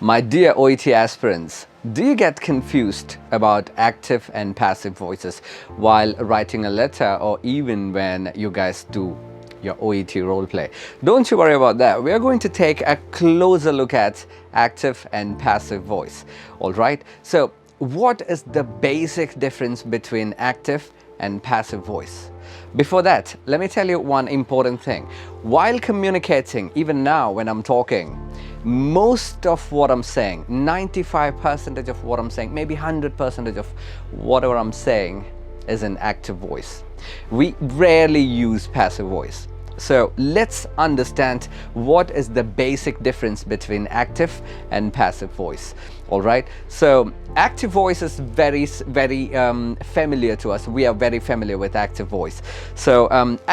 My dear OET aspirants, do you get confused about active and passive voices while writing a letter or even when you guys do your OET role play? Don't you worry about that. We are going to take a closer look at active and passive voice. All right. So what is the basic difference between active and passive voice? Before that, let me tell you one important thing. While communicating, even now when I'm talking, most of what I'm saying, 95% of what I'm saying, maybe 100% of whatever I'm saying is an active voice. We rarely use passive voice. So let's understand what is the basic difference between active and passive voice. All right. So active voice is very familiar to us. We are very familiar with active voice. So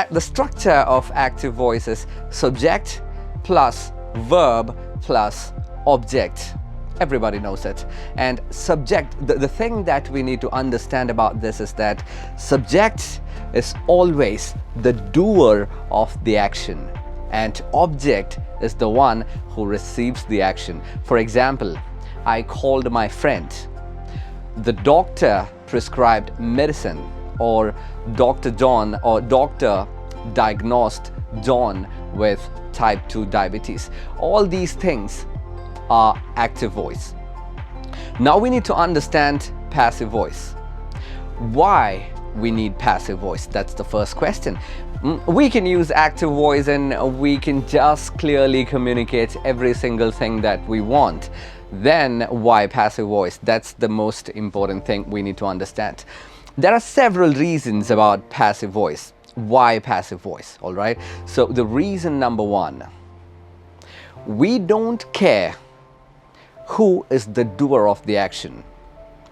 the structure of active voice is subject plus verb plus object. Everybody knows it. And subject, the thing that we need to understand about this is that subject is always the doer of the action and object is the one who receives the action. For example, I called my friend. The doctor prescribed medicine, or Dr. John or doctor diagnosed John with type 2 diabetes. All these things are active voice. Now we need to understand passive voice. Why we need passive voice? That's the first question. We can use active voice and we can just clearly communicate every single thing that we want. Then why passive voice? That's the most important thing we need to understand. There are several reasons about passive voice. Why passive voice? All right. So the reason number one, we don't care who is the doer of the action.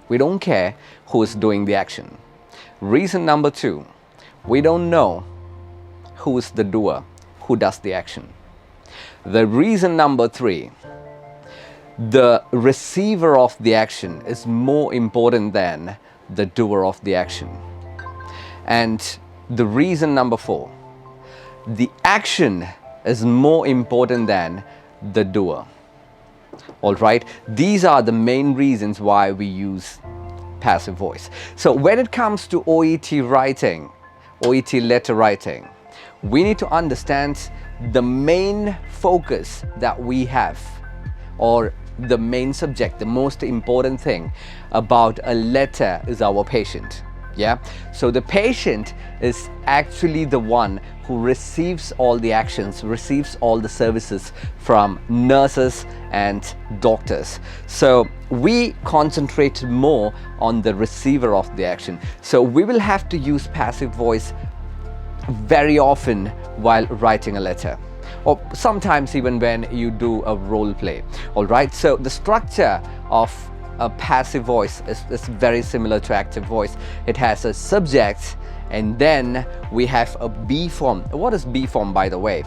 We don't care who is doing the action. Reason number two, we don't know who is the doer, who does the action. The reason number three, the receiver of the action is more important than the doer of the action. And the reason number four, the action is more important than the doer. All right, these are the main reasons why we use passive voice. So when it comes to OET writing, OET letter writing, we need to understand the main focus that we have, or the main subject, the most important thing about a letter is our patient. Yeah, so the patient is actually the one who receives all the actions, receives all the services from nurses and doctors. So we concentrate more on the receiver of the action. So we will have to use passive voice very often while writing a letter, or sometimes even when you do a role play. All right, so the structure of a passive voice is very similar to active voice. It has a subject and then we have a be form. What is be form, by the way?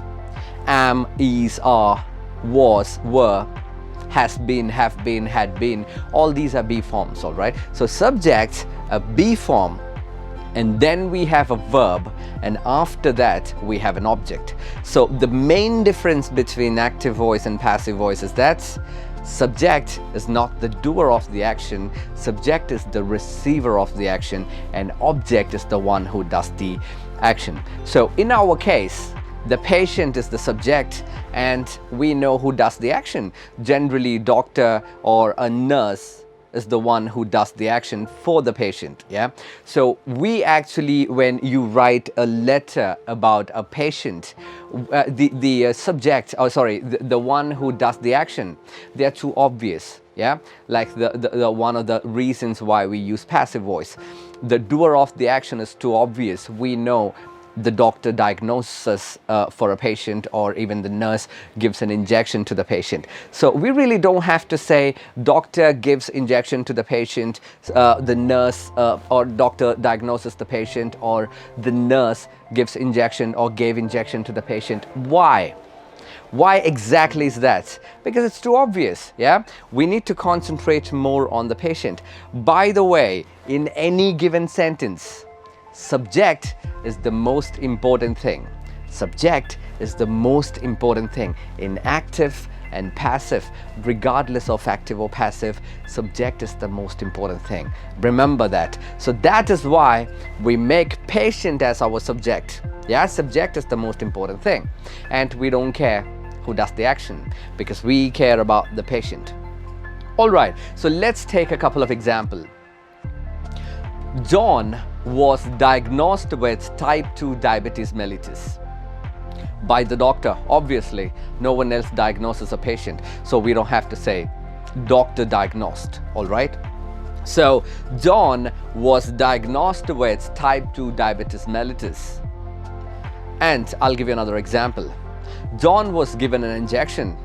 Am, is, are, was, were, has been, have been, had been. All these are be forms. All right, so subject, a be form, and then we have a verb, and after that we have an object. So the main difference between active voice and passive voice is that subject is not the doer of the action, subject is the receiver of the action, and object is the one who does the action. So in our case, the patient is the subject and we know who does the action. Generally, doctor or a nurse is the one who does the action for the patient. Yeah, so we actually, when you write a letter about a patient, the subject, the one who does the action, they are too obvious. Yeah, like the one of the reasons why we use passive voice. The doer of the action is too obvious. We know the doctor diagnoses for a patient, or even the nurse gives an injection to the patient. So we really don't have to say doctor gives injection to the patient, the nurse or doctor diagnoses the patient, or the nurse gives injection or gave injection to the patient. Why? Why exactly is that? Because it's too obvious. Yeah, we need to concentrate more on the patient. By the way, in any given sentence, subject is the most important thing. Subject is the most important thing in active and passive, regardless of active or passive, subject is the most important thing. Remember that. So that is why we make patient as our subject. Yeah, subject is the most important thing, and we don't care who does the action because we care about the patient. All right, so let's take a couple of examples. John was diagnosed with type 2 diabetes mellitus by the doctor. Obviously, no one else diagnoses a patient, so we don't have to say doctor diagnosed. All right. So John was diagnosed with type 2 diabetes mellitus. And I'll give you another example. John was given an injection,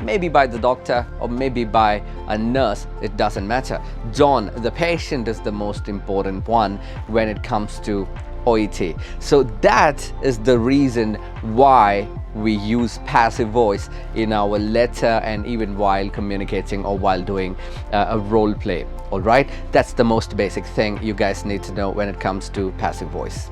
maybe by the doctor or maybe by a nurse, it doesn't matter. John, the patient, is the most important one when it comes to OET. So that is the reason why we use passive voice in our letter and even while communicating or while doing a role play. All right, that's the most basic thing you guys need to know when it comes to passive voice.